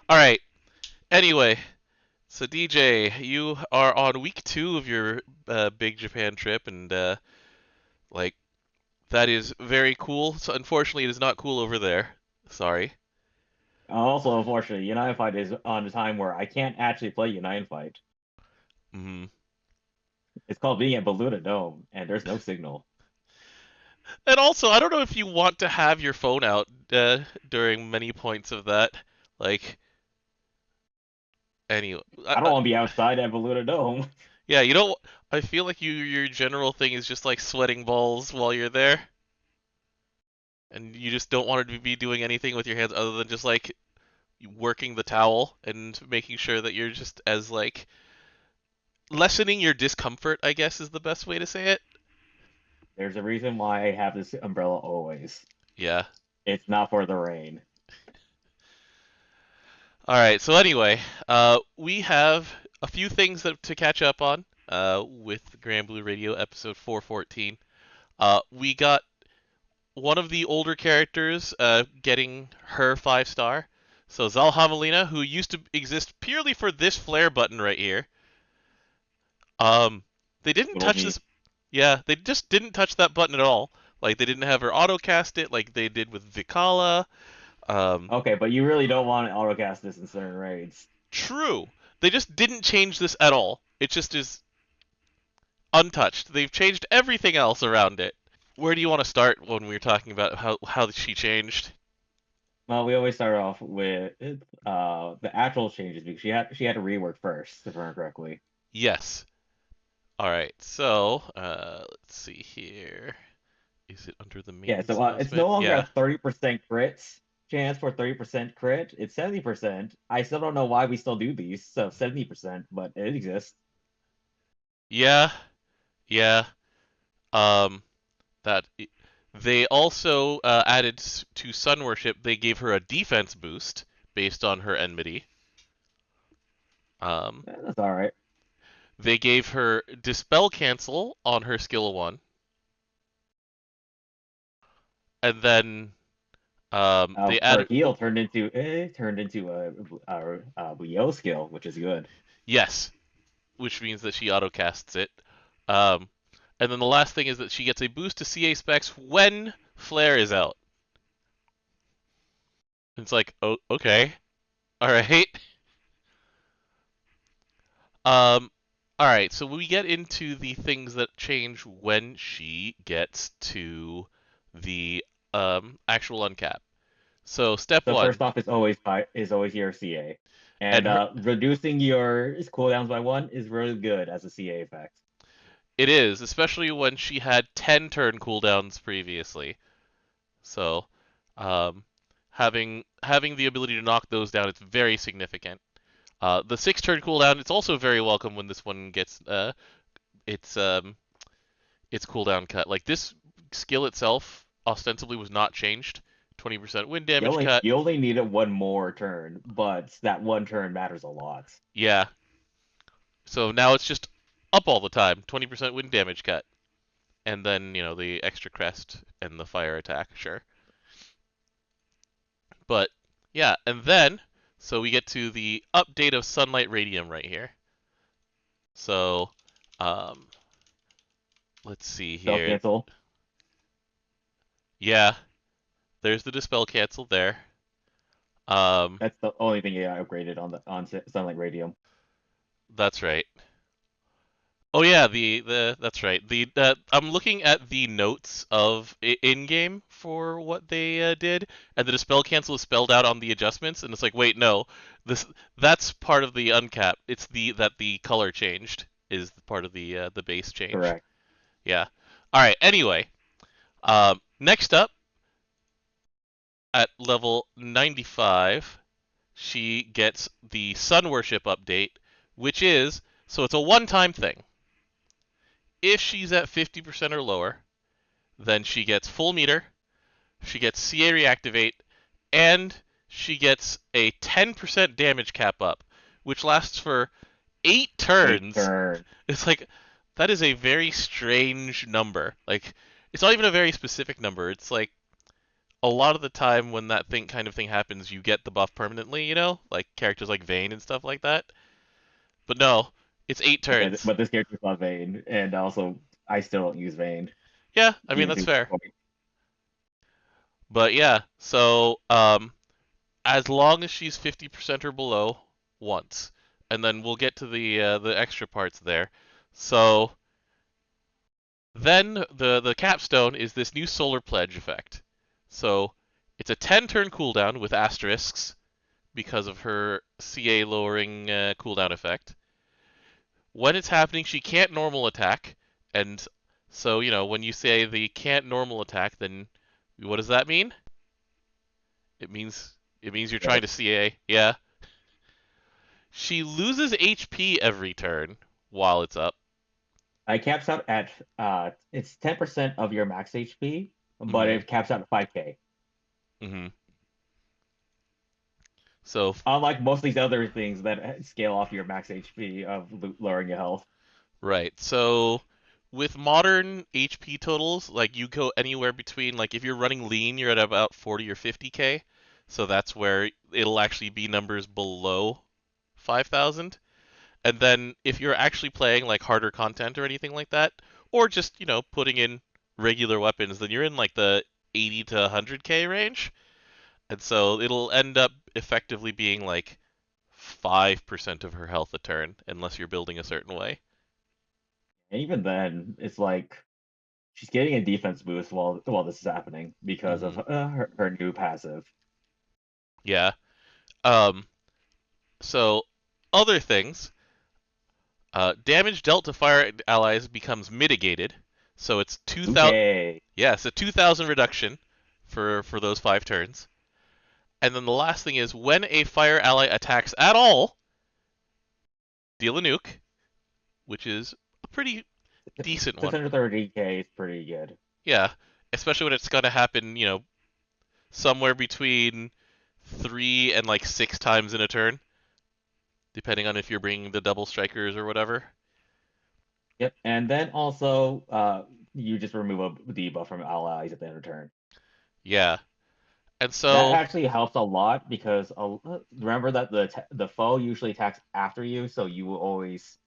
All right. Anyway, so DJ, you are on week 2 of your big Japan trip, and like that is very cool. So unfortunately, it is not cool over there. Sorry. Also, unfortunately, United Fight is on a time where I can't actually play United Fight. Hmm. It's called being at Baluta Dome, and there's no signal. And also, I don't know if you want to have your phone out during many points of that. Like, anyway, I don't want to be outside at Baluta Dome. yeah, you don't. I feel like your general thing is just like sweating balls while you're there, and you just don't want to be doing anything with your hands other than just like working the towel and making sure that you're just as like lessening your discomfort, I guess is the best way to say it. There's a reason why I have this umbrella always. Yeah. It's not for the rain. All right. So anyway, we have a few things to catch up on with Granblue Radio episode 414. We got one of the older characters getting her 5-star. So Zahlhamelina, who used to exist purely for this flare button right here. Um, they didn't Little touch me. this. Yeah, they just didn't touch that button at all. Like they didn't have her autocast it like they did with Vikala. Um, Okay, but you really don't want to autocast this in certain raids. True. They just didn't change this at all. It just is untouched. They've changed everything else around it. Where do you want to start when we're talking about how she changed? Well, we always start off with the actual changes because she had to rework first, if I remember correctly. Yes. All right. So, let's see here. Is it under the Yeah, main so it's announcement? no longer a Yeah. 30% crit chance for 30% crit. It's 70%. I still don't know why we still do these. So 70%, but it exists. Yeah. Yeah. Um that they also added to Sun Worship. They gave her a defense boost based on her enmity. Um That's all right. They gave her Dispel Cancel on her skill 1, and then they Her added. heal turned into a Leo skill, which is good. Yes, which means that she autocasts it. Um, and then the last thing is that she gets a boost to CA specs when Flare is out. It's like, oh, okay, all right. Um, all right. So we get into the things that change when she gets to the actual uncap. So step So one, first off, is always your CA, and and her, reducing your cooldowns by one is really good as a CA effect. it is, especially when she had 10 turn cooldowns previously. So, um, having the ability to knock those down, it's very significant. The 6 turn cooldown, it's also very welcome when this one gets its its cooldown cut. Like this skill itself, ostensibly was not changed. 20% wind You damage only cut. you only needed one more turn, but that one turn matters a lot. Yeah. So now it's just up all the time. 20% wind damage cut, and then the extra crest and the fire attack. Sure. But yeah, and then so we get to the update of Sunlight Radium right here. So um, let's see Spell here. cancel. Yeah, there's the dispel cancel there. Um, That's the only thing I upgraded on Sunlight Radium. that's right. Oh yeah, the that's right. The I'm looking at the notes of in game for what they did, and the dispel cancel is spelled out on the adjustments, and it's like, wait, no, this that's part of the uncap. It's the color changed is part of the base change. Correct. Yeah. All right. Anyway, next up at level 95, she gets the Sun Worship update, which is so it's a one-time thing. If she's at 50% or lower, then she gets full meter, she gets CA reactivate, and she gets a 10% damage cap up, which lasts for 8 Eight turns. turn. It's like that is a very strange number. Like it's not even a very specific number. It's like a lot of the time when that thing happens, you get the buff permanently, like characters like Vayne and stuff like that. But no, it's 8 turns. But this character's not Vayne, and also I still don't use Vayne, Yeah, I mean even that's to fair. But yeah, so as long as she's 50% or below once, and then we'll get to the extra parts there. So then the capstone is this new solar pledge effect. So it's a 10-turn cooldown with asterisks because of her CA lowering cooldown effect. When it's happening, she can't normal attack, and so when you say the can't normal attack, then what does that mean? It means you're trying to CA. Yeah. She loses HP every turn while it's up. I caps out at it's 10% of your max HP, but Mm-hmm. it caps out at 5k. Mm-hmm. So Unlike most of these other things that scale off your max HP of lowering your health. right. So with modern HP totals, like you go anywhere between like if you're running lean, you're at about 40 or 50k. So that's where it'll actually be numbers below 5,000. And then if you're actually playing like harder content or anything like that, or just, putting in regular weapons, then you're in like the 80 to 100k range. And so it'll end up effectively being like 5% of her health a turn, unless you're building a certain way. And even then, it's like she's getting a defense boost while this is happening because of Hmm. her new passive. Yeah. Um, so other things, damage dealt to fire allies becomes mitigated. So it's 2,000. Okay. Yeah, it's a 2,000 reduction for those 5 turns. And then the last thing is when a fire ally attacks at all, deal a nuke, which is a pretty decent one. 630k is pretty good. Yeah, especially when it's gonna happen, somewhere between 3 and like 6 times in a turn, depending on if you're bringing the double strikers or whatever. Yep. And then also, you just remove a debuff from allies at the end of turn. Yeah, and That so actually helps a lot because remember that the foe usually attacks after you, so you will always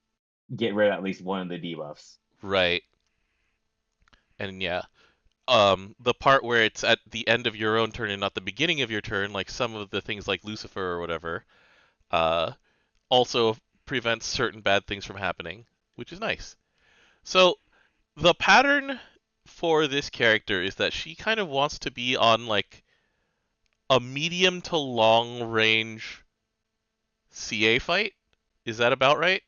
get rid of at least one of the debuffs. right, and yeah, the part where it's at the end of your own turn and not the beginning of your turn, like some of the things like Lucifer or whatever, uh, also prevents certain bad things from happening, which is nice. So the pattern for this character is that she kind of wants to be on like a medium to long range CA fight. Is that about right?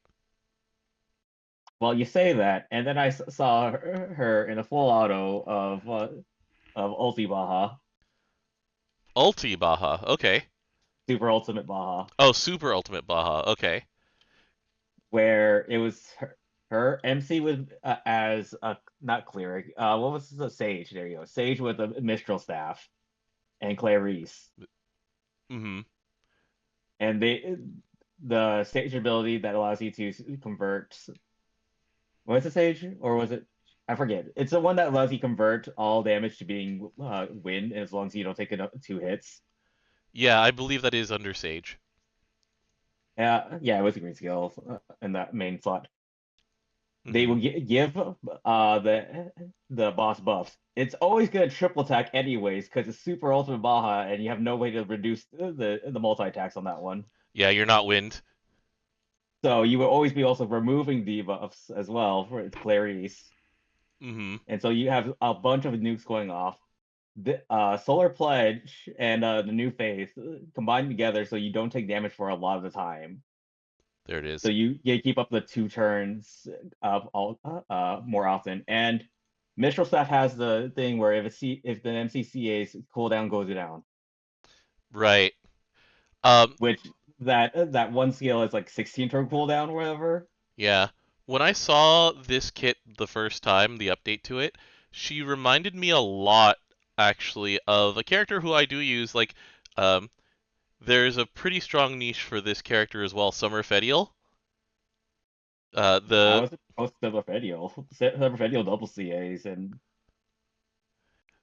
Well, you say that, and then I saw her in a full auto of Ulti Baja, Ulti Baja. Okay. Super Ultimate Baja, Oh, Super Ultimate Baja. Okay. where it was her MC with as a not cleric. What was the Sage? There you go, Sage with a Mistral staff and Clarice, Mm-hmm. and the Sage ability that allows you to convert. Was it Sage or was it? I forget. It's the one that allows you convert all damage to being wind as long as you don't take enough 2 hits. Yeah, I believe that is under Sage. Yeah, yeah, it was a green skill in that main slot. They Mm-hmm. will give the boss buffs. It's always gonna triple attack anyways because it's super ultimate Baja and you have no way to reduce the multi attacks on that one. Yeah, you're not Wind. So you will always be also removing debuffs as well for its Clarice. Mm-hmm. And so you have a bunch of nukes going off. The Solar Pledge and the New Faith combined together so you don't take damage for a lot of the time. There it So is. you keep up the 2 turns of all more often. And Mistral Staff has the thing where if the MCCA's cooldown goes down, Right. Um, which that one skill is like 16-turn cooldown or whatever. yeah. When I saw this kit the first time, the update to it, she reminded me a lot, actually, of a character who I do use. Like, um, there's a pretty strong niche for this character as well, Summer Fediel. I The was supposed to Silverfediel double CAs and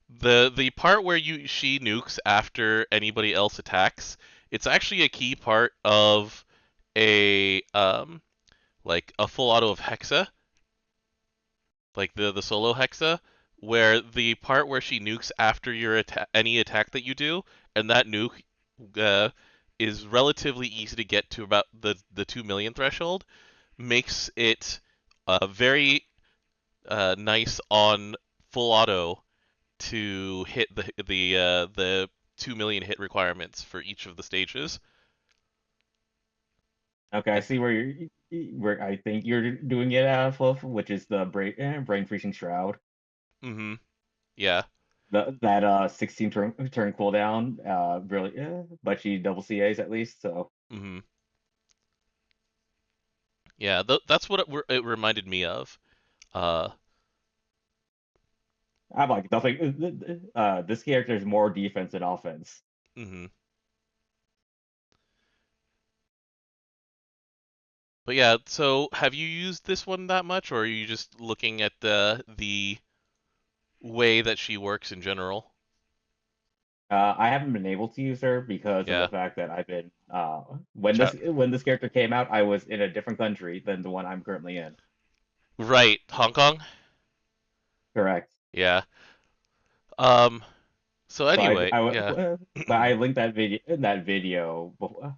The part where she nukes after anybody else attacks, it's actually a key part of a like a full auto of Hexa, like the solo Hexa, where the part where she nukes after any attack that you do, and that nuke uh, is relatively easy to get to about the 2 million threshold, makes it very nice on full auto to hit the 2 million hit requirements for each of the stages. Okay, I And, see where I think you're doing it out of, which is the brain freezing shroud. mm-hmm. Yeah. That 16 turn cooldown, really, but she double CAs at least, so Mm-hmm. Yeah. That's what it reminded me of. Uh. I'm like nothing. This character is more defense than offense. Mm-hmm. But yeah. So have you used this one that much, or are you just looking at the way that she works in general? I haven't been able to use her because of the Yeah. fact that I've been Chat. when this character came out, I was in a different country than the one I'm currently in. Right. Hong Kong. Correct. Yeah. Um. So So anyway. Yeah. but I linked that video in that video.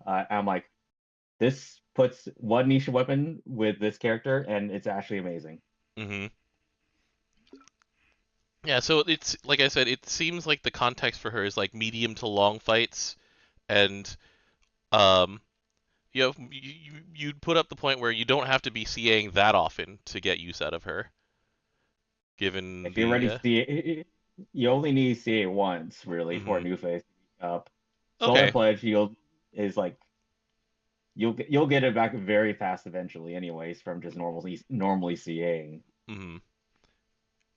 I'm like, this puts one niche weapon with this character, and it's actually amazing. mm-hmm. Yeah, so it's like I said, it seems like the context for her is like medium to long fights, and um, you'd put up the point where you don't have to be CAing that often to get use out of her, given If you're ready the to see it, you only need to see it once really for a mhm. new face up. Solar Okay. Pledge yield is like you'll get it back very fast eventually, anyways, from just normally CAing. Mhm.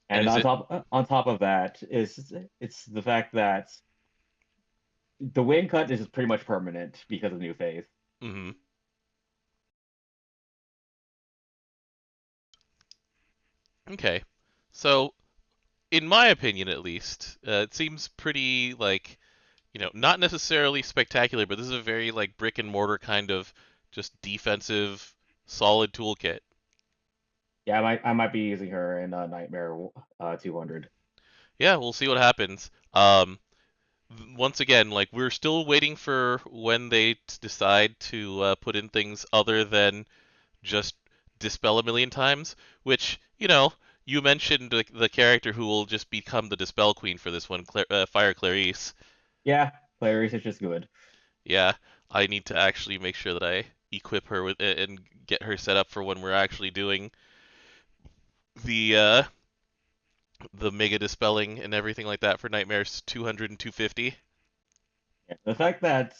And And is it on top of that is it's the fact that the wing cut is pretty much permanent because of New Faith. mhm. Okay. So in my opinion at least, it seems pretty like, not necessarily spectacular, but this is a very like brick and mortar kind of just defensive solid toolkit. Yeah, I might be using her in Nightmare 200. Yeah, we'll see what happens. Once again, like we're still waiting for when they decide to put in things other than just dispel a million times. Which you mentioned the character who will just become the dispel queen for this one, Fire Clarice. Yeah, Clarice is just good. Yeah, I need to actually make sure that I equip her with and get her set up for when we're actually doing the uh, the mega dispelling and everything like that for Nightmares 200 and 250. Yeah, the fact that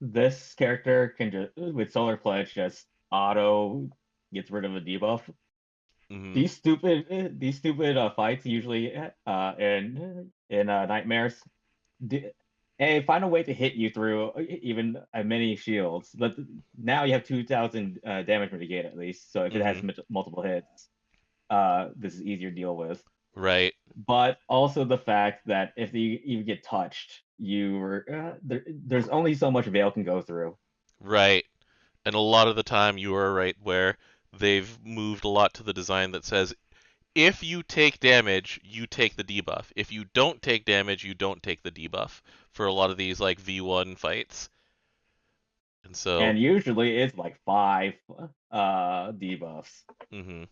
this character can just with Solar Pledge just auto gets rid of a debuff. Hmm. These stupid fights usually in Nightmares d find a way to hit you through even many shields. But now you have 2,000 damage mitigate at least. So if it has Hmm. multiple hits, this is easier to deal with. Right. But also the fact that if you get touched, there's only so much Veil can go through. Right. And a lot of the time you are right where they've moved a lot to the design that says if you take damage, you take the debuff. If you don't take damage, you don't take the debuff for a lot of these like V1 fights. And so, And usually it's like five debuffs. hmm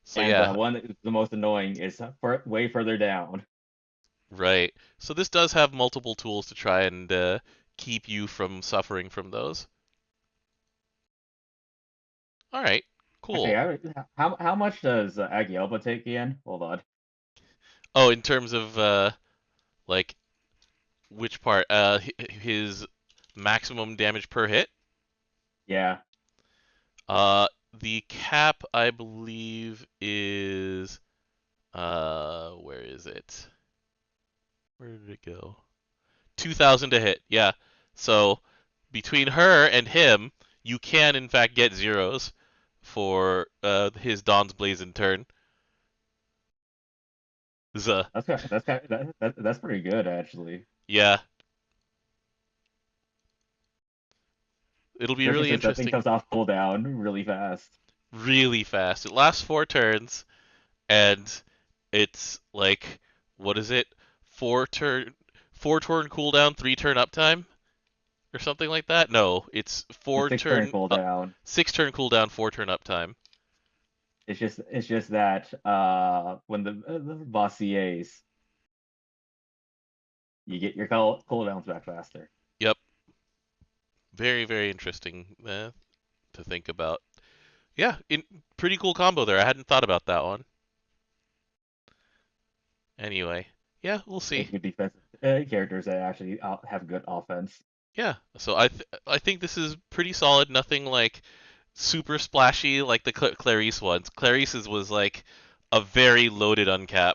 so And yeah, the one that's the most annoying is way further down. right. So this does have multiple tools to try and keep you from suffering from those. All right, Okay, cool. how much does Agielba take again? Hold on. Oh, in terms of like which part? His maximum damage per hit. Yeah. Uh, the cap I believe is where is it? Where did it go? 2,000 to hit. Yeah. So between her and him, you can in fact get zeros for his Dawn's Blazing turn. Z. That's pretty good actually. Yeah, it'll be Especially really since that thing interesting. comes off cooldown really fast. Really fast. It lasts 4 turns, and it's like, what is it? 4 turn, 4 turn cooldown, 3 turn uptime, or something like that. No, it's The four 6 turn turn, cooldown. 6 turn cooldown, 4 turn uptime. It's just that when the boss CAs, you get your cooldowns back faster. Yep, very very interesting to think about. Yeah, pretty cool combo there. I hadn't thought about that one. Anyway, yeah, we'll see. Make good defensive characters that actually have good offense. Yeah, so I think this is pretty solid. Nothing like super splashy like the Clarice ones. Clarice's was like a very loaded uncap,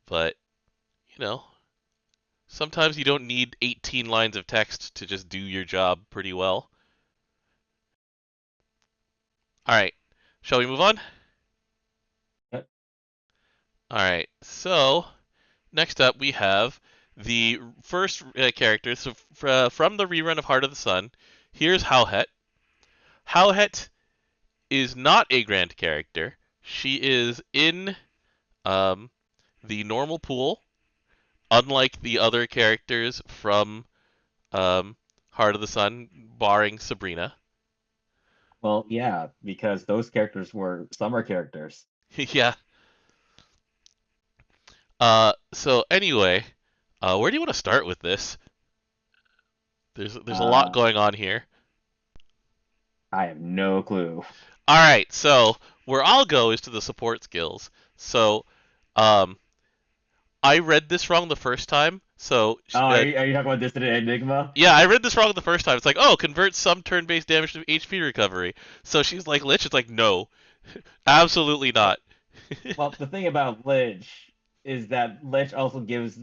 but you know, sometimes you don't need 18 lines of text to just do your job pretty well. All right, shall we move on? But, All right, so next up we have the first character. So from the rerun of Heart of the Sun, here's Hauhet. Hauhet is not a Grand character. She is in um, the normal pool, unlike the other characters from um, Heart of the Sun, barring Sabrina. well, yeah, because those characters were summer characters. Yeah. So anyway, where do you want to start with this? There's a lot Uh, going on here. I have no clue. All right, so where I'll go is to the support skills. So, um, I read this wrong the first time. So, Oh, are you talking about Distant Enigma? yeah, I read this wrong the first time. It's like, oh, convert some turn-based damage to HP recovery. So she's like Lich. It's like, no, absolutely Well, not. well, the thing about Lich is that Lich also gives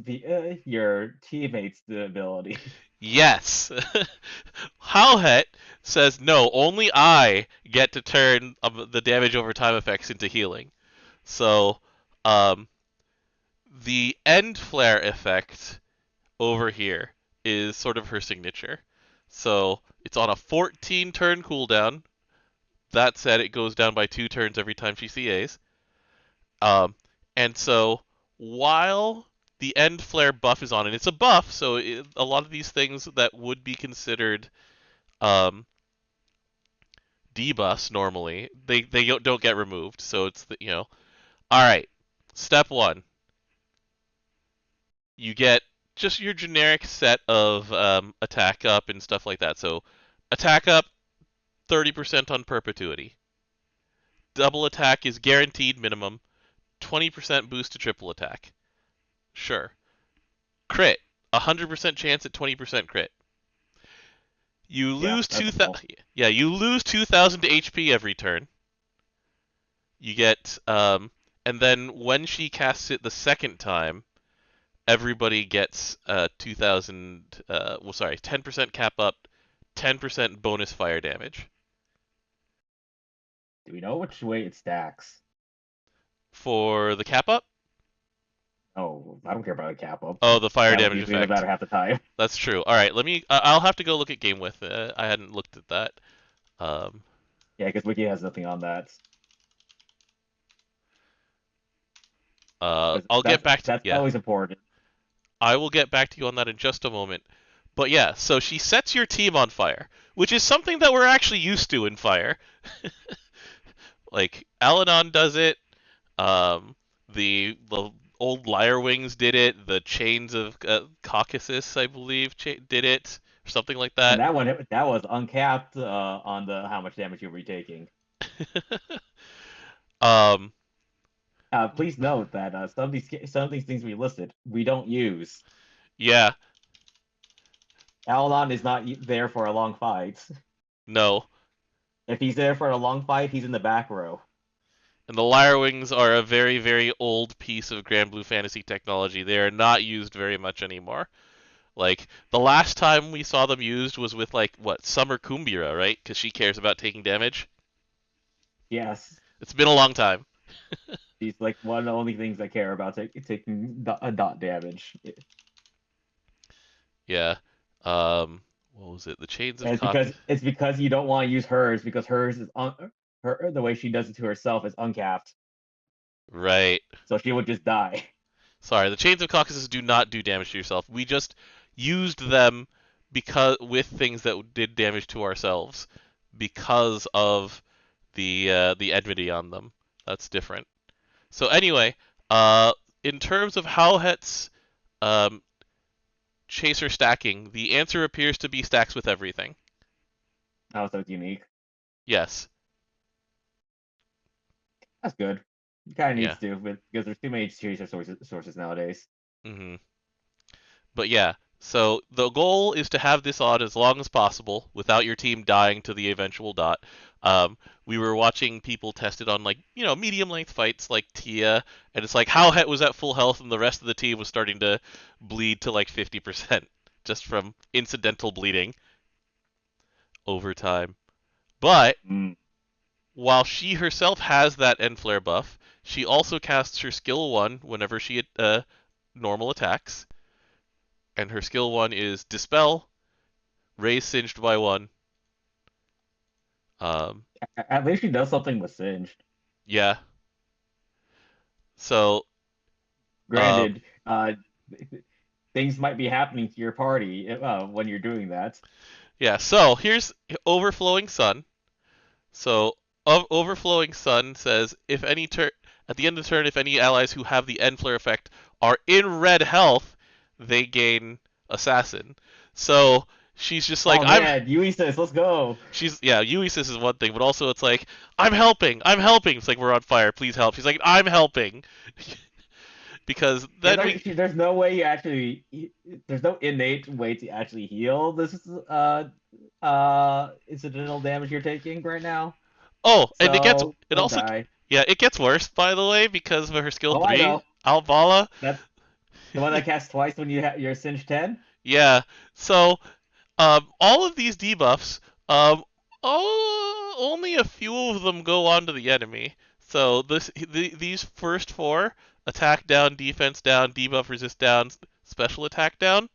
your teammates the ability. Yes. Howhet says no. Only I get to turn the damage over time effects into healing. So, um, the end flare effect over here is sort of her signature. So it's on a 14 turn cooldown. That said, it goes down by 2 turns every time she CAs. Um, and so while the end flare buff is on, and it's a buff, so a lot of these things that would be considered um, debuffs normally, they don't get removed. So it's all right. Step one, you get just your generic set of attack up and stuff like that. So attack up 30% on perpetuity. Double attack is guaranteed minimum. 20% boost to triple attack. Sure. Crit. 100% chance at 20% crit. You Yeah, lose that's 2,000. simple. Yeah, you lose 2,000 to HP every turn. You get and then when she casts it the second time, everybody gets 2,000. Well, sorry, 10% cap up, 10% bonus fire damage Do we know which way it stacks? for the cap up. Oh, I don't care about a cap up. Oh, the fire That'll damage usually about effect. half the time. That's true. All right, let me. I'll have to go look at game with. I hadn't looked at that. Um, Yeah, because Wiki has nothing on that. 'Cause I'll get that's back to. that's Yeah, always important. I will get back to you on that in just a moment. But yeah, so she sets your team on fire, which is something that we're actually used to in Fire. Like Alanon does it. Um, the old Liar Wings did it. The Chains of Caucasus, I believe, did it, or something like And that. that was uncapped on the how much damage you'll be taking. um, Please note that some of these things we listed we don't use. yeah, Aladon is not there for a long fight. no. If he's there for a long fight, he's in the back row. And the Liar Wings are a very, very old piece of Granblue fantasy technology. They are not used very much anymore. Like the last time we saw them used was with like what Summer Kumbira, right? Because she cares about taking damage. Yes. It's been a long time. She's like one of the only things I care about taking dot damage. Yeah. What was it? The Chains of And Cock. it's because you don't want to use hers because hers is her the way she does it to herself is uncapped, Right. so she would just die. Sorry, the Chains of Caucasus do not do damage to yourself. We just used them because with things that did damage to ourselves because of the enmity on them. That's different. So anyway, uh, in terms of Hauhet's um, chaser stacking, the answer appears to be stacks with everything. Oh, so it's unique. Yes. That's good. Kind of Yeah. needs to, but because there's too many chaser sources nowadays. hmm But yeah, so the goal is to have this on as long as possible without your team dying to the eventual dot. We were watching people test it on like medium length fights like Tia, and it's like Howhet was at full health and the rest of the team was starting to bleed to like 50% just from incidental bleeding over time. But Mm. while she herself has that end flare buff, she also casts her skill 1 whenever she normal attacks, and her skill 1 is Dispel, Raise Singed by 1. Um, At least she does something with Singed. yeah. So, um, Granted, things might be happening to your party when you're doing that. yeah. So here's Overflowing Sun. So, Overflowing Sun says if any turn at the end of the turn, if any allies who have the end flare effect are in red health, they gain Assassin. So she's just like Oh I'm. man, Yui says, "Let's go." Uesis is one thing, but also it's like I'm helping, I'm helping. It's like we're on fire, please help. She's like I'm helping, because then we. There's no way you actually. There's no innate way to actually heal this incidental damage you're taking right now. Oh, and So it don't also die. yeah, it gets worse by the way because of her skill Oh, I 3, know. Alvala. That's the one that casts twice when you're Singe 10. Yeah. So, all of these debuffs, only a few of them go onto the enemy. So these first 4, attack down, defense down, debuff resist down, special attack down,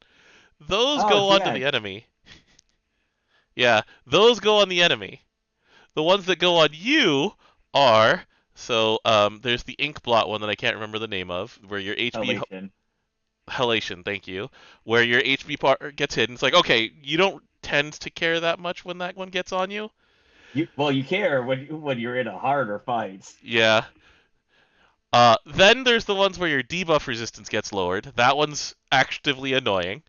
those Oh, go onto yeah. the enemy. Yeah, those go on the enemy. The ones that go on you are there's the ink blot one that I can't remember the name of, where your HP Elation. halation, thank you, where your HP part gets hidden. It's like okay, you don't tend to care that much when that one gets on you. You care when you're in a harder fight. Yeah. Then there's the ones where your debuff resistance gets lowered. That one's actively annoying.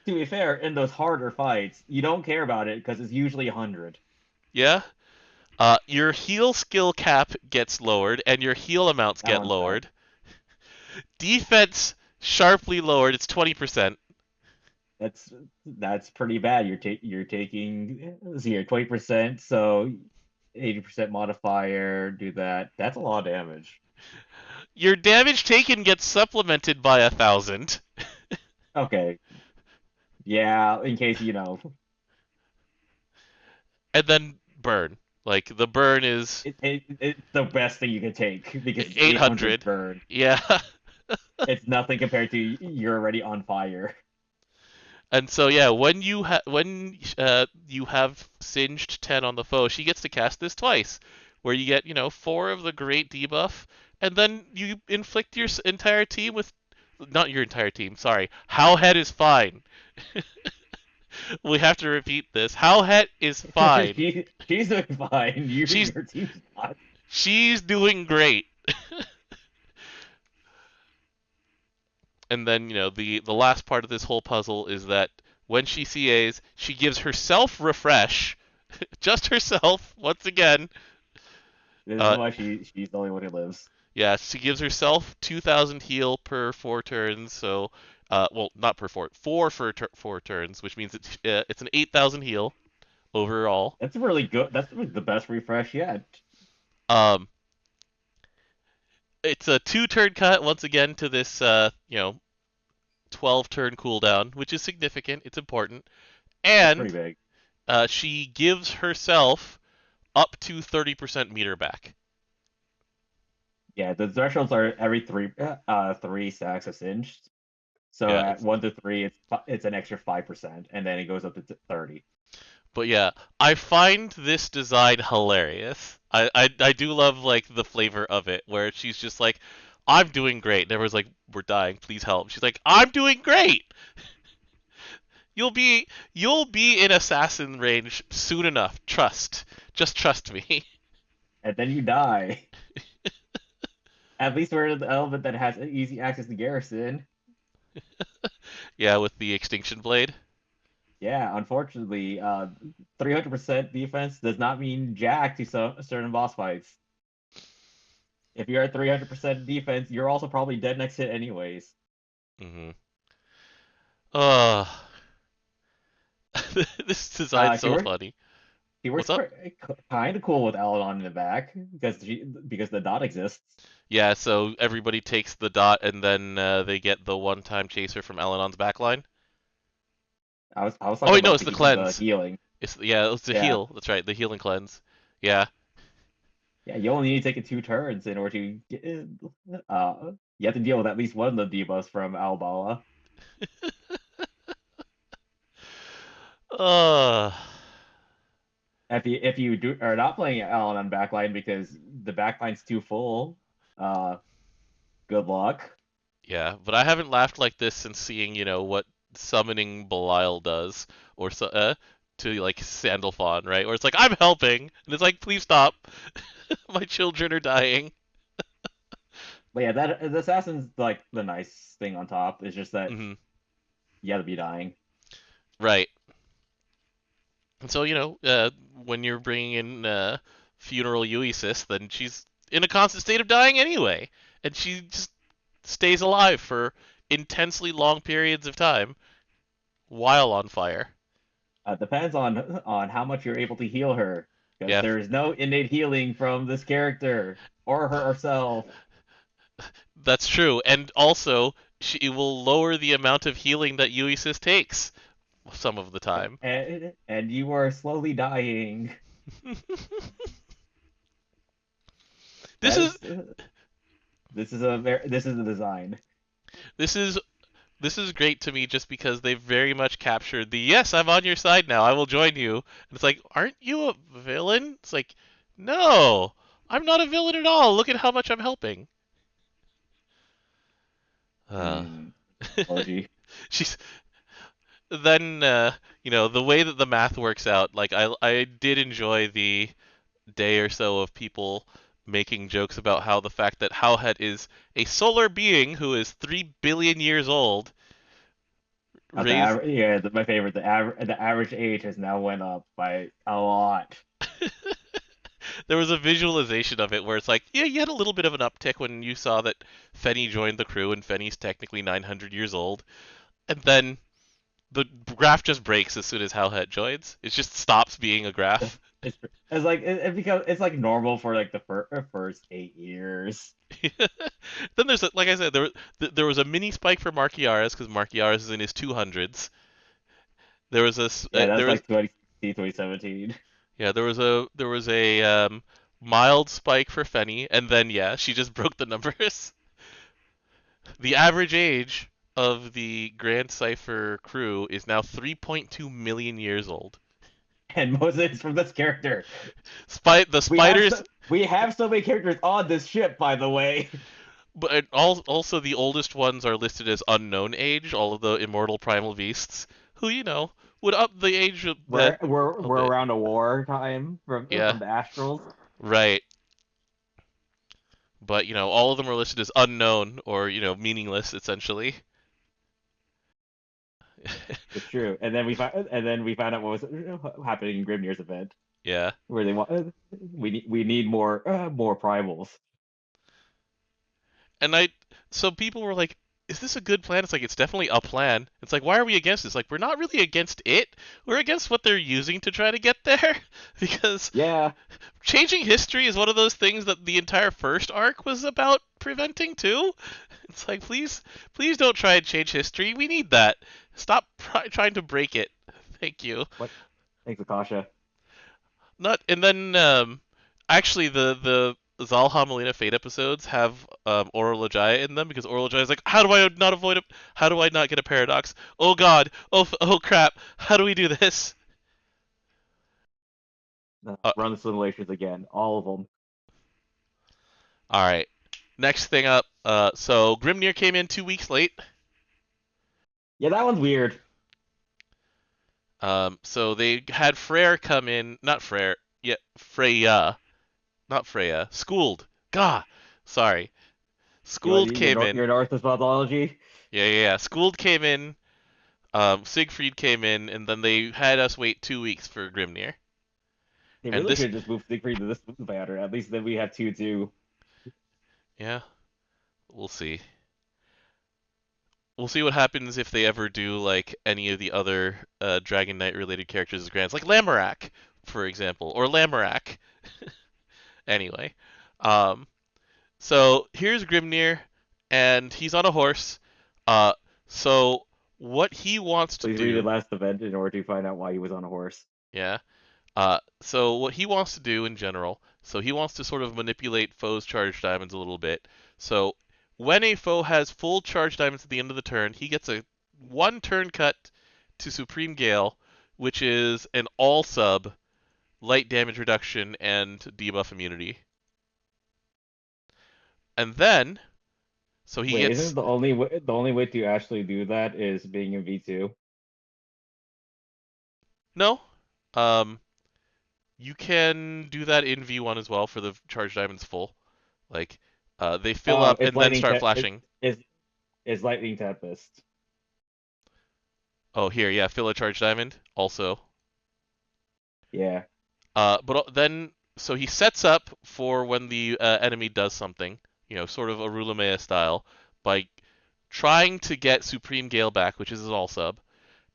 To be fair, in those harder fights, you don't care about it because it's usually 100. Yeah. Your heal skill cap gets lowered, and your heal amounts That get one's bad. lowered. Defense sharply lowered. It's 20%. That's that's pretty bad. You're taking let's see here 20%, so 80% modifier. Do that. That's a lot of damage. Your damage taken gets supplemented by 1,000, Okay, yeah. In case and then burn. Like the burn is it's the best thing you can take because it's 800 800. burn. Yeah. It's nothing compared to you're already on fire. And so yeah, when you have singed 10 on the foe, she gets to cast this twice, where you get 4 of the great debuff, and then you inflict your entire team with not your entire team, sorry. Howhet is fine. We have to repeat this. Howhet is fine. She's doing fine. She's Your team's not. she's doing great. And then the last part of this whole puzzle is that when she CAs, she gives herself refresh, just herself once again. This is Uh, why she's the only one who lives. yeah, she gives herself 2,000 heal per 4 turns. So, well, not per 4 turns, which means it's an 8,000 heal overall. That's really good. That's the best refresh yet. Um, it's a 2 turn cut once again to this 12 turn cooldown, which is significant. It's important, That's pretty and big. she gives herself up to 30% meter back. Yeah, the thresholds are every three stacks of singed. So Yeah, at 1 to 3, it's an extra 5%, and then it goes up to 30. but yeah, I find this design hilarious. I do love like the flavor of it, where she's just like, "I'm doing great," and everyone's like, "We're dying, please help." She's like, "I'm doing great. You'll be in assassin range soon enough. Just trust me." And then you die. At least we're the element that has easy access to Garrison. Yeah, with the extinction blade. Yeah, unfortunately, 300% defense does not mean jack to some certain boss fights. If you're at 300% defense, you're also probably dead next hit anyways. Mm-hmm. Uh, this design's She so works. funny. She works What's up? kind of cool with Eladon in the back because the dot exists. Yeah, so everybody takes the dot, and then they get the one-time chaser from Elenon's backline. I was Oh talking wait, no, about it's the the cleanse. healing. It's the Yeah, heal. That's right, the heal and cleanse. Yeah, yeah. You only need to take it 2 turns in order to get. You have to deal with at least one of the debuffs from Albala. uh, If you are not playing Alan on backline because the backline's too full, uh, good luck. yeah. But I haven't laughed like this since seeing, what summoning Belial does, or to like Sandalphon, right? Where it's like I'm helping, and it's like please stop, my children are dying. But yeah, that the assassin's like the nice thing on top. It's just that Hmm. you got to be dying. Right. And so when you're bringing in funeral Uesis, then she's in a constant state of dying anyway, and she just stays alive for intensely long periods of time while on fire. Depends on how much you're able to heal her, because Yeah, there is no innate healing from this character or herself, that's true. And also, she will lower the amount of healing that Uesis takes some of the time. and you are slowly dying. this That is is this is the design. this is this is great to me just because they've very much captured the yes, I'm on your side now. I will join you. And it's like, aren't you a villain? It's like, no, I'm not a villain at all. Look at how much I'm helping. Uh, Hmm. Emoji. she's then the way that the math works out. Like I did enjoy the day or so of people making jokes about how the fact that Hauhet is a solar being who is 3 billion years old The raised. average, yeah, my favorite. The average age has now went up by a lot. There was a visualization of it where it's like, yeah, you had a little bit of an uptick when you saw that Fenny joined the crew, and Fenny's technically 900 years old. And then the graph just breaks as soon as Howhet joins. It just stops being a graph. It's like it becomes it's like normal for like the first 8 years. Then like I said, there was a mini spike for Markiaris because Markiaris is in his 200s. There was Yeah, there that's was like 2017. yeah there was a mild spike for Fenny, and then yeah, she just broke the numbers. The average age of the Grand Cipher crew is now 3.2 million years old. And Moses from this character. The We have spiders, so many characters on this ship, by the way. but also the oldest ones are listed as unknown age. All of the immortal primal beasts, who would up the age of that a We're bit. around a war time Yeah, from the Astrals. right. But all of them are listed as unknown or meaningless essentially. It's true. And then we found out what was happening in Grimnir's event, Yeah. where they want we need more primals. And so people were like, is this a good plan? It's like, it's definitely a plan. It's like, why are we against this? Like, we're not really against it. We're against what they're using to try to get there. Because Yeah, changing history is one of those things that the entire first arc was about preventing too. It's like, please don't try and change history. We need that. Stop trying to break it. Thank you. what? Thanks, Akasha. Not and then actually the Zahlhamelina Fate episodes have Aurora Lejaya in them because Aurora Lejaya is like, how do I not avoid it? How do I not get a paradox? Oh God! Oh crap! How do we do this? Uh, Run the simulations again, all of them. all right. Next thing up. So Grimnir came in 2 weeks late. Yeah, that one's weird. So they had Freyr come in, not Freyr, yeah, Freya, not Freya, Schooled. Gah, sorry. You want Schooled your came in. your Northwest mythology? Yeah. Schooled came in. Siegfried came in, and then they had us wait 2 weeks for Grimnir. They And really this, should have just moved Siegfried to this banner. At least then we have 2-2. yeah, we'll see. We'll see what happens if they ever do like any of the other Dragon Knight related characters as grants, like Lamorak, for example, or Lamorak. Anyway, um, so here's Grimnir, and he's on a horse. Uh, so what he wants to Please read the do, last event in order to find out why he was on a horse. yeah. So what he wants to do in general, so he wants to sort of manipulate foes' charge diamonds a little bit. So when a foe has full charge diamonds at the end of the turn, he gets a 1 turn cut to Supreme Gale, which is an all sub, light damage reduction, and debuff immunity. And then, so he Wait, gets isn't the only way to actually do that is being in V2? no. Um, you can do that in V1 as well for the charge diamonds full. Like, they fill Oh, up and then start flashing. is Lightning Tempest. Oh, here, yeah, fill a charge diamond also. Yeah. But then, so he sets up for when the enemy does something, sort of a Rulamea style, by trying to get Supreme Gale back, which is his all sub.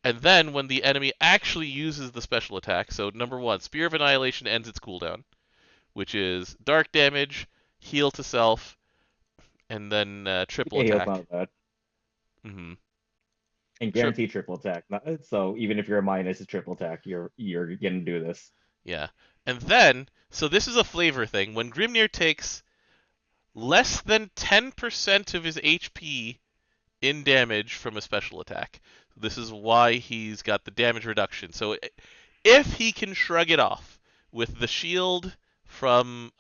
And then when the enemy actually uses the special attack, so number one, Spear of Annihilation ends its cooldown, which is dark damage, heal to self, and then triple Yeah, heal's attack. not bad. Mm-hmm. And guaranteed triple attack. So even if you're a minus a triple attack, you're gonna do this. Yeah. And then, so this is a flavor thing. When Grimnir takes less than 10% of his HP in damage from a special attack, this is why he's got the damage reduction. So if he can shrug it off with the shield from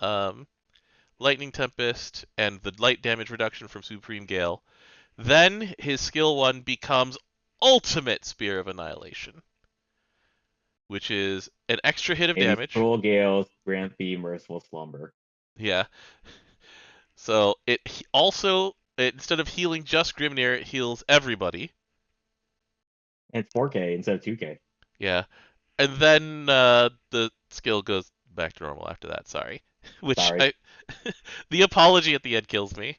Lightning Tempest and the light damage reduction from Supreme Gale, then his skill 1 becomes Ultimate Spear of Annihilation, which is an extra hit of And these damage. cruel gales grant thee merciful slumber. Yeah. So it also, instead of healing just Grimnir, it heals everybody. And it's 4K instead of 2K. Yeah. And then the skill goes back to normal after that. Sorry. Which Sorry. the apology at the end kills me.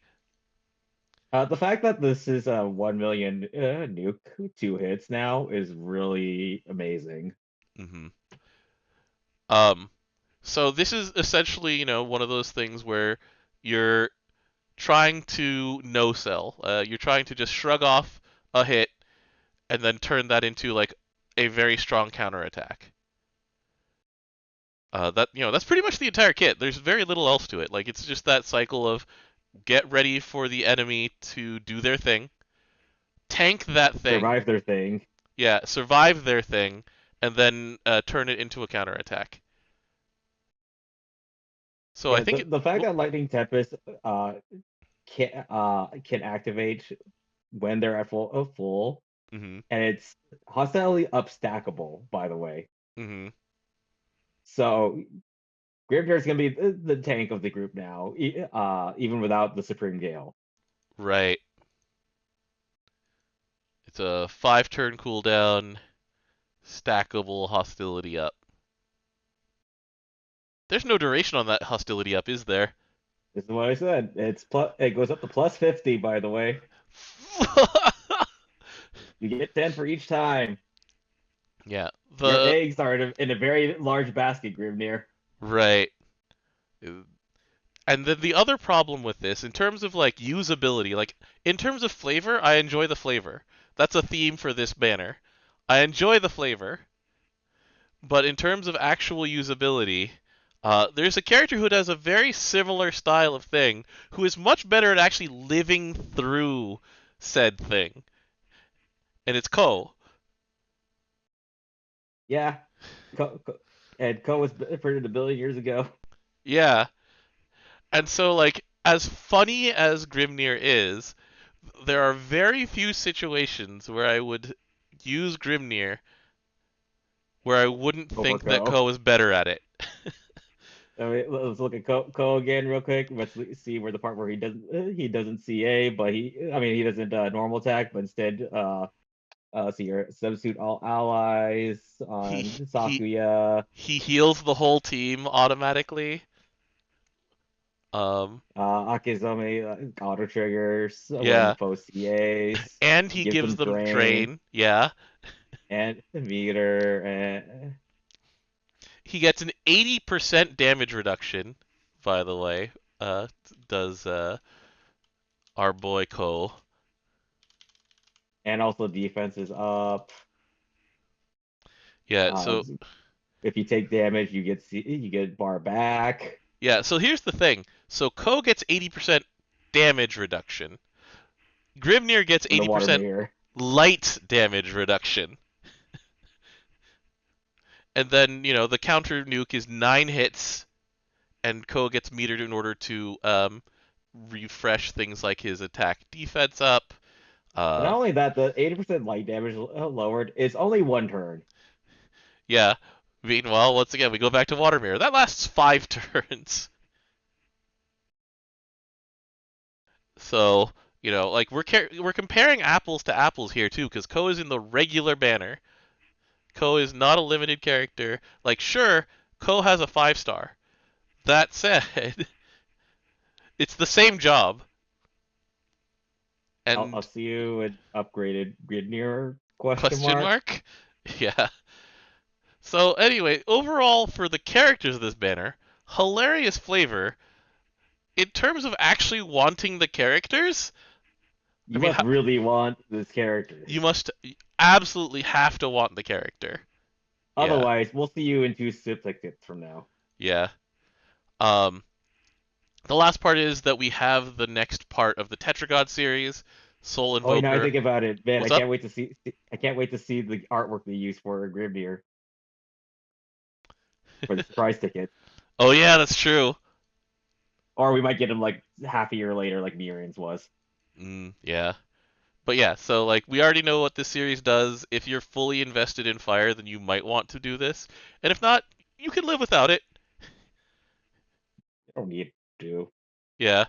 The fact that this is a 1 million nuke 2 hits now is really amazing. Hmm. Um, so this is essentially, one of those things where you're trying to no sell. You're trying to just shrug off a hit and then turn that into like a very strong counterattack. That's pretty much the entire kit. There's very little else to it. Like it's just that cycle of get ready for the enemy to do their thing, tank that thing, Survive their thing. yeah, survive their thing, and then turn it into a counterattack. So I Yeah, think the fact that Lightning Tempest can activate when they're at full, mm-hmm, and it's hostility up stackable, by the way. mm-hmm, So Graveyard's gonna be the tank of the group now, even without the Supreme Gale. right. It's a 5 turn cooldown, stackable hostility up. There's no duration on that hostility up, is there? This is what I said. It goes up to plus 50, by the way. You get 10 for each time. Yeah, Your the eggs are in a very large basket, Grimnir. right. And then the other problem with this, in terms of like usability, like in terms of flavor, I enjoy the flavor. That's a theme for this banner. I enjoy the flavor, but in terms of actual usability, There's a character who does a very similar style of thing, who is much better at actually living through said thing, and it's Ko. Yeah, and Ko was printed a billion years ago. Yeah, and so like as funny as Grimnir is, there are very few situations where I would use Grimnir where I wouldn't Over think that Ko. Ko is better at it. I mean, let's look at Ko again real quick. Let's see where the part where he doesn't CA, but he doesn't normal attack, but instead see your substitute all allies on He Sakuya. he heals the whole team automatically. Um, Akizome auto triggers when yeah, post CAs, and he gives gives them them drain drain. Yeah, and meter and he gets an 80% damage reduction. By the way, does our boy Ko? also defense is up. Yeah, Uh, so if you take damage, you get bar back yeah, so here's the thing. So Ko gets 80% damage reduction. Grimnir gets from the water 80% mirror. light damage reduction. And then, the counter nuke is 9 hits, and Ko gets metered in order to refresh things like his attack defense up. And not Uh, only that, the 80% light damage lowered is only one turn. yeah. Meanwhile, once again, we go back to Water Mirror. That lasts 5 turns. So, like we're comparing apples to apples here too, because Ko is in the regular banner. Ko is not a limited character. Like, sure, Ko has a 5-star. That said, it's the same job. I'll And see you at upgraded Gridnir question question mark. mark? Yeah. So anyway, overall for the characters of this banner, hilarious flavor. In terms of actually wanting the characters, I You mean, must really want this character. you must absolutely have to want the character. Yeah, Otherwise, we'll see you in two duplicates from now. yeah. Um, the last part is that we have the next part of the Tetragod series, Soul Oh, I Invoker. think about it, man. I What's up? can't wait to see. I can't wait to see the artwork they use for Grimnir for the surprise ticket. Oh yeah, that's true. Or we might get him like half a year later, like Miriam's was. Yeah. But yeah, so like we already know what this series does. If you're fully invested in Fire, then you might want to do this. And if not, you can live without it. I don't need to. Yeah.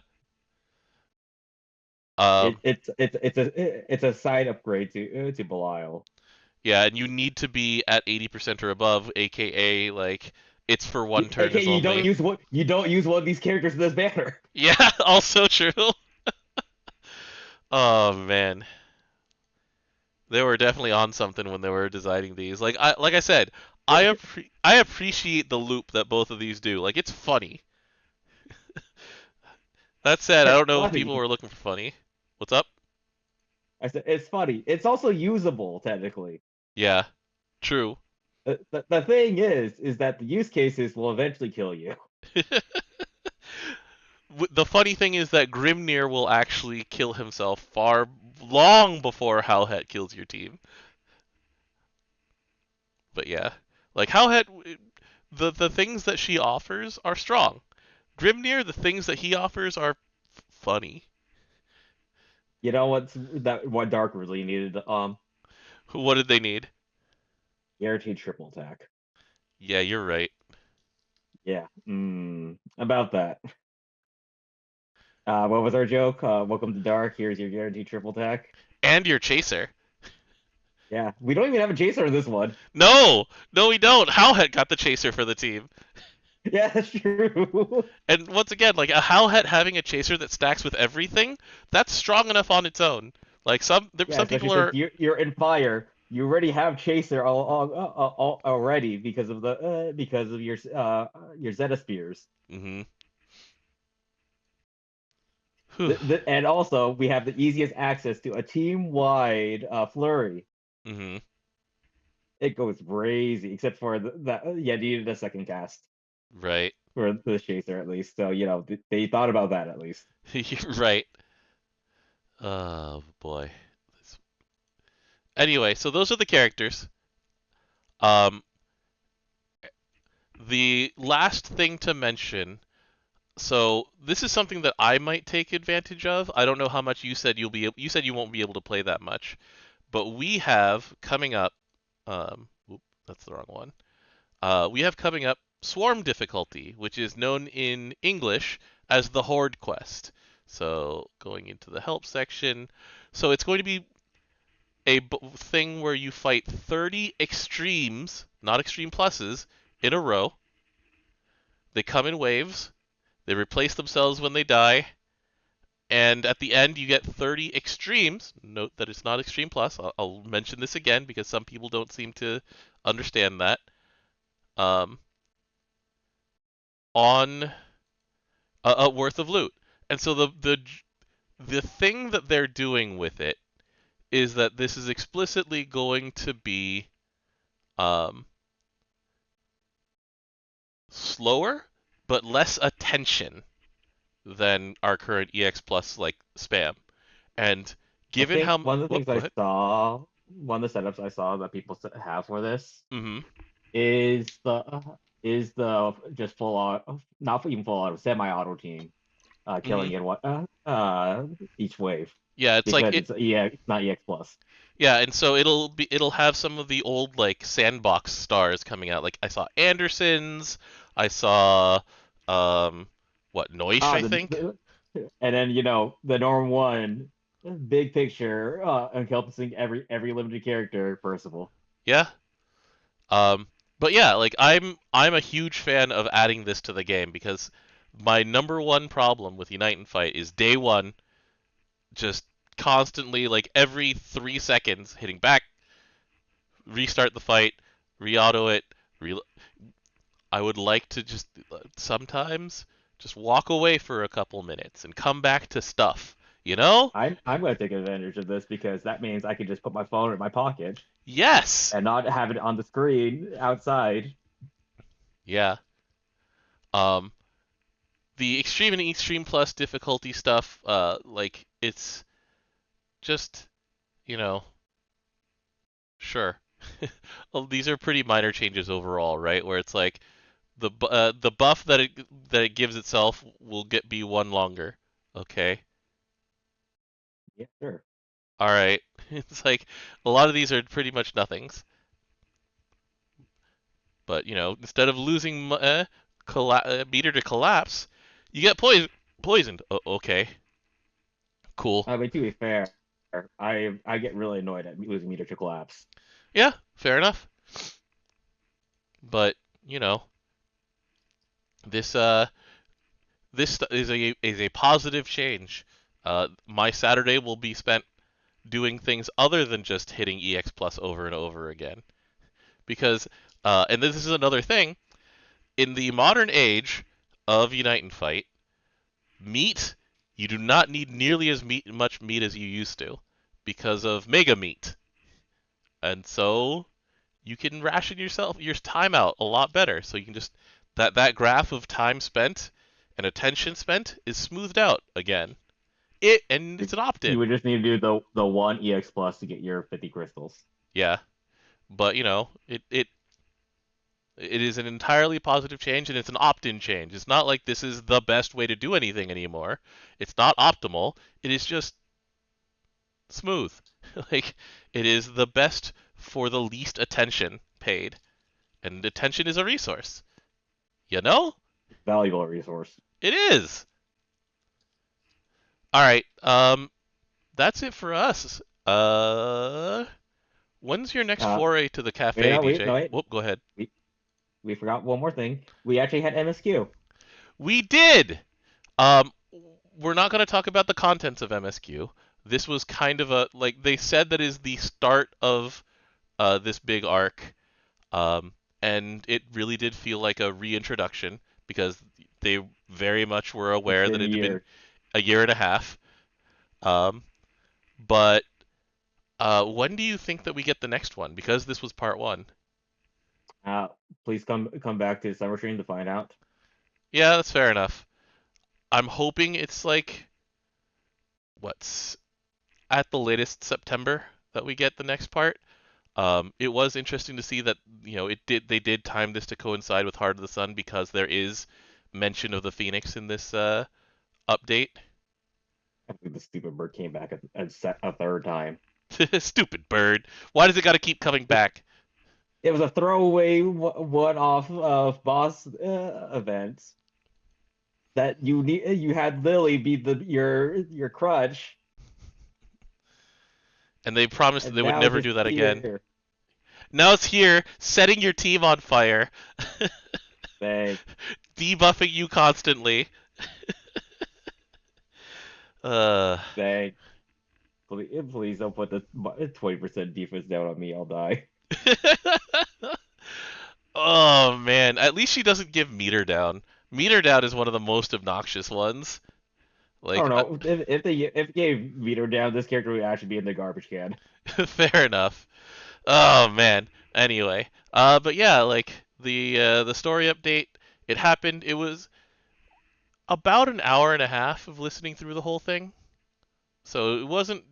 Um, It's a side upgrade to Belial. yeah, and you need to be at 80% or above, aka like it's for one AK, turners only. you don't use one of these characters in this banner. Yeah, also true. Oh man. They were definitely on something when they were designing these. Like I said, I appreciate the loop that both of these do. Like it's funny. That said, I It's don't know if people funny. were looking for funny. What's up? I said it's funny. It's also usable technically. Yeah, true. The thing is that the use cases will eventually kill you. The funny thing is that Grimnir will actually kill himself far long before Hauhet kills your team. But yeah, like Hauhet, the things that she offers are strong. Grimnir, the things that he offers are funny. You know what Dark really needed? What did they need? Guaranteed triple attack. Yeah, you're right. Yeah. About that. What was our joke? Welcome to Dark. Here's your guaranteed triple attack. And your chaser. Yeah, we don't even have a chaser in this one. No, no, we don't. Howhet got the chaser for the team. Yeah, that's true. And once again, like a Howhet having a chaser that stacks with everything, that's strong enough on its own. Like Yeah, some especially people since are. you're in fire. You already have chaser already because of your Zeta spears. Mm-hmm. And also we have the easiest access to a team wide flurry. Mm-hmm. It goes crazy, except for that. Yeah, needed a second cast. Right. for the chaser at least. So they thought about that at least. Right. Oh boy. Anyway, so those are the characters. Um, the last thing to mention. So this is something that I might take advantage of. I don't know how much you said you'll be. You said you won't be able to play that much, but we have coming up. That's the wrong one. We have coming up Swarm difficulty, which is known in English as the Horde quest. So going into the help section, so it's going to be a thing where you fight 30 extremes, not extreme pluses, in a row. They come in waves. They replace themselves when they die. And at the end, you get 30 extremes. Note that it's not extreme plus. I'll mention this again because some people don't seem to understand that. Um, on a worth of loot. And so the thing that they're doing with it is that this is explicitly going to be um, slower but less attention than our current EX Plus like spam. And I given think how one of the whoop, things go I ahead. saw, one of the setups I saw that people have for this Mm-hmm. is the just full auto, not even full auto, semi-auto team, Mm-hmm. killing in each wave Yeah, it's like because it. it's not EX plus. Yeah, and so it'll have some of the old like sandbox stars coming out. Like I saw Anderson's, I saw um what Noish, Ah, I think. and then the norm one, big picture, encompassing every limited character, Percival. Yeah. Um, but yeah, like I'm a huge fan of adding this to the game because my number one problem with Unite and Fight is day one, just constantly like every 3 seconds hitting back, restart the fight, re-auto it. Re- I would like to just sometimes just walk away for a couple minutes and come back to stuff. You know? I'm going to take advantage of this because that means I can just put my phone in my pocket Yes. and not have it on the screen outside. Yeah. Um, the extreme and extreme plus difficulty stuff, like it's just you know, sure. Well, these are pretty minor changes overall, right? Where it's like the buff that it gives itself will be one longer. Okay. Yeah, sure. All right. It's like a lot of these are pretty much nothings, but instead of losing meter to collapse, you get poisoned. Okay. Cool. I mean, to be fair, I get really annoyed at losing meter to collapse. Yeah, fair enough. But, you know, this is a positive change. My Saturday will be spent doing things other than just hitting EX Plus over and over again. Because, and this is another thing, in the modern age of Unite and Fight, meat, you do not need nearly as much meat as you used to because of Mega Meat. And so you can ration your time out a lot better. So you can just that graph of time spent and attention spent is smoothed out again. It's an You opt-in. would just need to do the one EX plus to get your 50 crystals. Yeah, but it is an entirely positive change and it's an opt-in change. It's not like this is the best way to do anything anymore. It's not optimal. It is just smooth. Like it is the best for the least attention paid, and attention is a resource. You know? Valuable resource. It is. All right. That's it for us. When's your next Uh, foray to the wait, cafe, no, wait, no, DJ? wait. Whoop, go ahead. We we forgot one more thing. We actually had MSQ. We did. Um, we're not going to talk about the contents of MSQ. This was kind of a like they said that is the start of this big arc, um, and it really did feel like a reintroduction because they very much were It's aware that been a it had been year. a year and a half. Um, but when do you think that we get the next one? Because this was part one. Uh, please come back to Summer Stream to find out. Yeah, that's fair enough. I'm hoping it's like what's at the latest September that we get the next part. It was interesting to see that they did time this to coincide with Heart of the Sun because there is mention of the Phoenix in this update. I think the stupid bird came back a third time. Stupid bird. Why does it got to keep coming back? It was a throwaway one-off boss event that you had Lily be your crutch, And they promised that and they would now it's never just do that again. here. Now it's here, setting your team on fire, Dang. debuffing you constantly. uh, Dang. Please don't put the 20% defense down on me. I'll die. oh man, at least she doesn't give meter down. Meter down is one of the most obnoxious ones. I don't Like, know. If they gave Vito down, this character would actually be in the garbage can. fair enough. Oh man. Anyway, but yeah, like the story update, it happened. It was about an hour and a half of listening through the whole thing, so it wasn't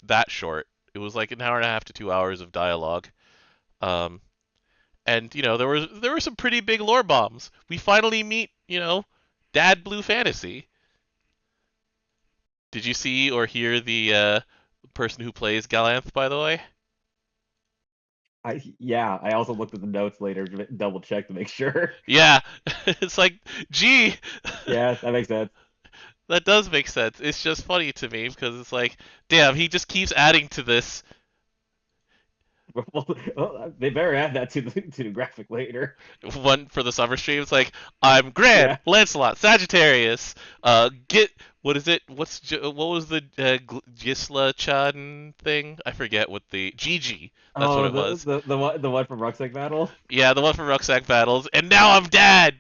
that short. It was like an hour and a half to 2 hours of dialogue. Um, and there were some pretty big lore bombs. We finally meet Dad Blue Fantasy. Did you see or hear the person who plays Galanth, by the way? I also looked at the notes later to double check to make sure. Yeah, it's like, gee, Yeah, that makes sense. that does make sense. It's just funny to me because it's like, damn, he just keeps adding to this. Well, they better add that to the graphic later. One for the summer stream. It's like, I'm Gran, Yeah. Lancelot, Sagittarius. Get what is it? What was the Gisla Chan thing? I forget what the Gigi. That's what Oh, it was. the one from Rucksack Battle. Yeah, the one from Rucksack Battles. And now I'm Dad.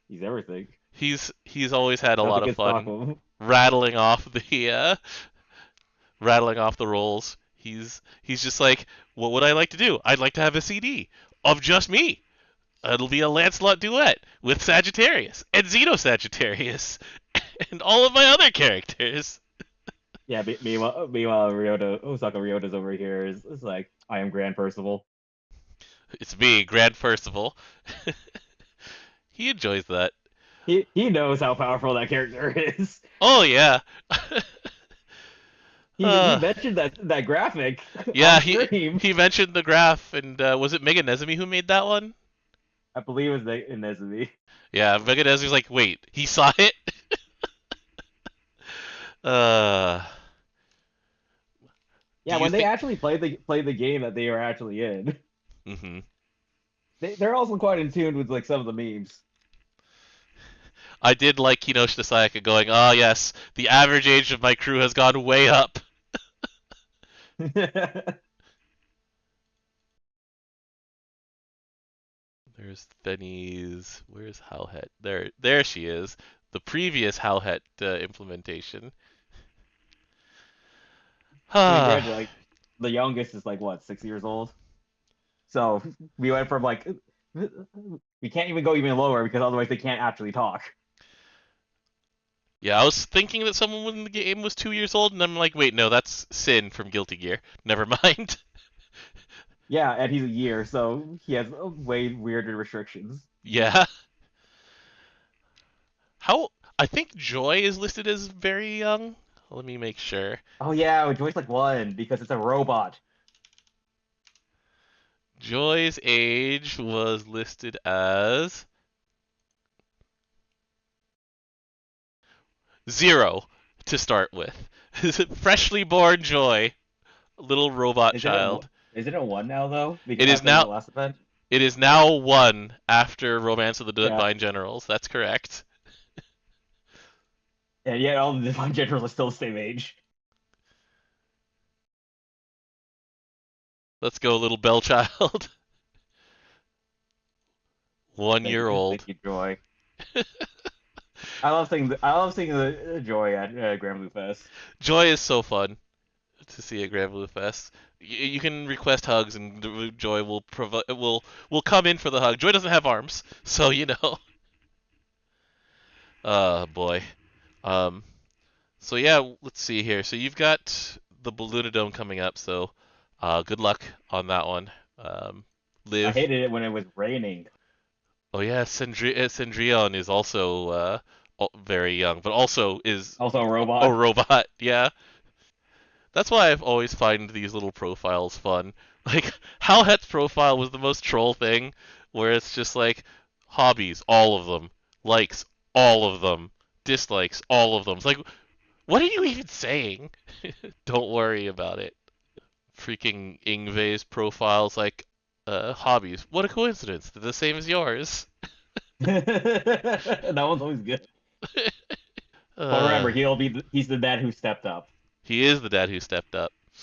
He's everything. He's always had a Nothing lot of can stop fun him. rattling off the rolls. He's just like, what would I like to do? I'd like to have a CD of just me. It'll be a Lancelot duet with Sagittarius and Xeno Sagittarius and all of my other characters. Yeah. Meanwhile, Osaka Ryota's over here is like, I am Grand Percival. It's me, Grand Percival. He enjoys that. He knows how powerful that character is. Oh yeah. He uh, mentioned that graphic yeah, on he stream. he mentioned the graph, and was it Mega Nezumi who made that one? I believe it was in Nezubi. Yeah, Mega Nezumi's like, wait, he saw it. uh, do Yeah, you when they think? actually play the game that they are actually in, Hmm. they're also quite in tune with like some of the memes. I did like Kinoshita Sayaka going, oh yes, the average age of my crew has gone way up. There's Fenny's. Where's Hauhet? There she is. The previous Hauhet implementation. I mean, granted, Ah, like the youngest is like what, 6 years old. So we went from like we can't even go even lower because otherwise they can't actually talk. yeah. I was thinking that someone in the game was 2 years old, and I'm like, wait, no, that's Sin from Guilty Gear. Never mind. Yeah, and he's a year, so he has way weirder restrictions. yeah. How? I think Joy is listed as very young. Let me make sure. Oh yeah, Joy's like one because it's a robot. Joy's age was listed as 0 to start with. Freshly born Joy, little robot Is it a child. is it a one now though? It Because is after the now last event? it is now 1 after Romance of the Yeah. Divine Generals. That's correct. And yet all the Divine Generals are still the same age. Let's go, little Bell child. 1 Thank year you, old. thank you, Joy. I love seeing the Joy at Granblue Fest. Joy is so fun. to see at Granblue Fest. You can request hugs, and Joy will come in for the hug. Joy doesn't have arms, so you know. Boy. Um, so yeah, let's see here. So you've got the Balloonadome coming up, so good luck on that one. I Live. hated it when it was raining. Oh yeah, Cendrillon is also very young, but also is Also a a robot. robot. Yeah, that's why I've always find these little profiles fun. Like Hauhet's profile was the most troll thing, where it's just like hobbies, all of them, likes, all of them, dislikes, all of them. It's like, what are you even saying? Don't worry about it. Freaking Ingve's profiles like hobbies. What a coincidence! They're the same as yours. That one's always good. But uh, remember, he's the dad who stepped up. he is the dad who stepped up.